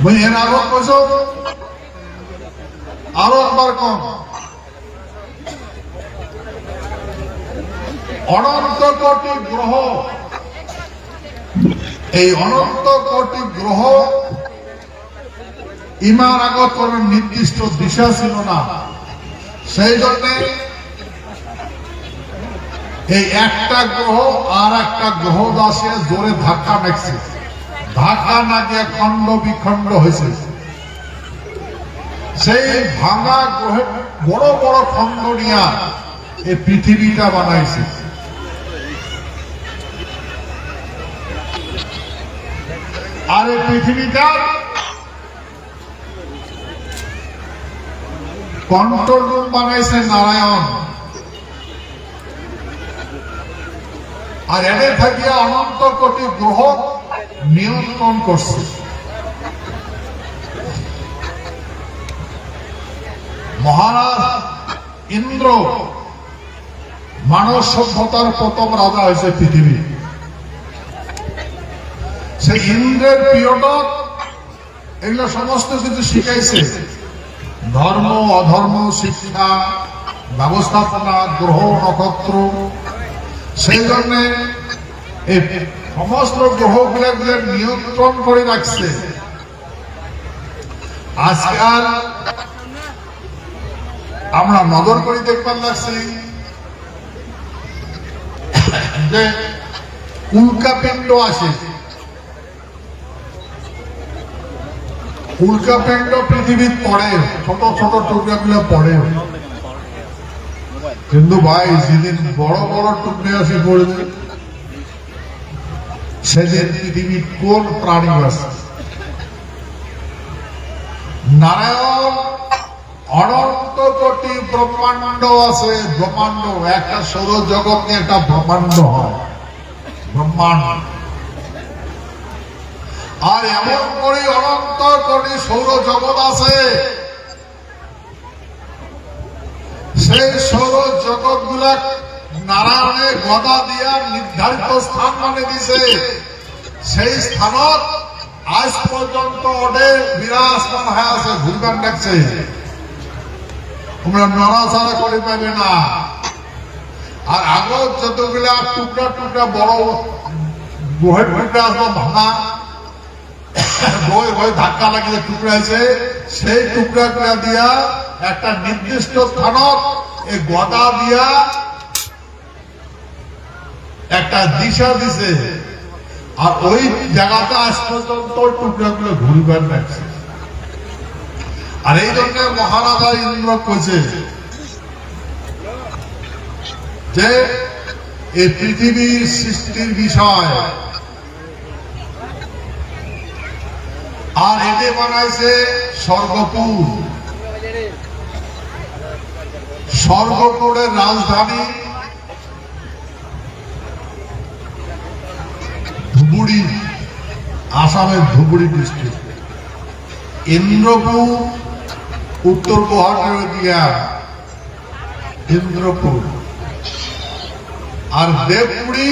মই এর আগত কৈছো আরো একবার কম অনন্ত কোটি গ্রহ এই অনন্ত কোটি গ্রহ ইমার আগত কোন নির্দিষ্ট দিশা ছিল না সেই জন্য এই একটা গ্রহ আর একটা গ্রহ দাসে জোরে ধাক্কা মেখছে ধাক্কা না গিয়ে খণ্ড বিখণ্ড হয়েছে সেই ভাঙা গ্রহে বড় বড় খণ্ড নিয়ে এই পৃথিবীটা বানাইছে আর এই পৃথিবীটা কন্ট্রোল রুম বানাইছে নারায়ণ আর এদের থাকিয়া অনন্ত কোটি গ্রহ নিয়ন্ত্রণ করছে মহারাজ ইন্দ্র মানব সভ্যতার প্রথম রাজা হয়েছে পৃথিবী সেই ইন্দ্রের পিরিয়ড এগুলো সমস্ত কিছু শিখাইছে ধর্ম অধর্ম শিক্ষা ব্যবস্থাপনা গ্রহ নক্ষত্র সেই জন্য এই সমস্ত গ্রহগুলোকে নিয়ন্ত্রণ করে রাখছে আজকাল আমরা নজর করে দেখবার লাগছি যে উল্কাপিণ্ড আসে উল্কাপিণ্ড পৃথিবীর পড়ে ছোট ছোট টুকরাগুলো পড়ে কিন্তু ভাই যেদিন বড় বড় টুকরে আসি পড়েছে সেদিন পৃথিবীর কোন প্রাণী আছে নারায়ণ অনন্ত কোটি ব্রহ্মাণ্ড আছে ব্রহ্মাণ্ড একটা সৌরজগৎ নিয়ে একটা ব্রহ্মাণ্ড হয় ব্রহ্মাণ্ড আর এমন করে অনন্ত কোটি সৌরজগৎ আছে সেই সৌরজগৎ গুলা নারায়ণের গদা দিয়া নির্ধারিত স্থান মানে দিছে সেই স্থানত আজ পর্যন্ত ওদের বিরাজমান হয়ে আছে ঘুরবান ডাকছে তোমরা নড়াচড়া করে পাবে না আর আগত যতগুলা টুকরা টুকরা বড় গ্রহের টুকরা আসবো ভাঙা বই বই ধাক্কা লাগিয়ে টুকরা আছে সেই টুকরা গুলা দিয়া একটা নির্দিষ্ট স্থানত এই গদা দিয়া একটা দিশা দিছে আর ওই জায়গাটা আজ পর্যন্ত টুকরা গুলো ঘুরবার লাগছে আর এই জন্য মহারাজা ইন্দ্র কইছে যে এই পৃথিবীর সৃষ্টির বিষয় আর এতে বানাইছে স্বর্গপুর স্বর্গপুরের রাজধানী ধুবুড়ি আসামের ধুবুড়ি ডিস্ট্রিক্ট ইন্দ্রপুর উত্তর গুয়াহাটির দিয়া ইন্দ্রপুর আর দেবপুরী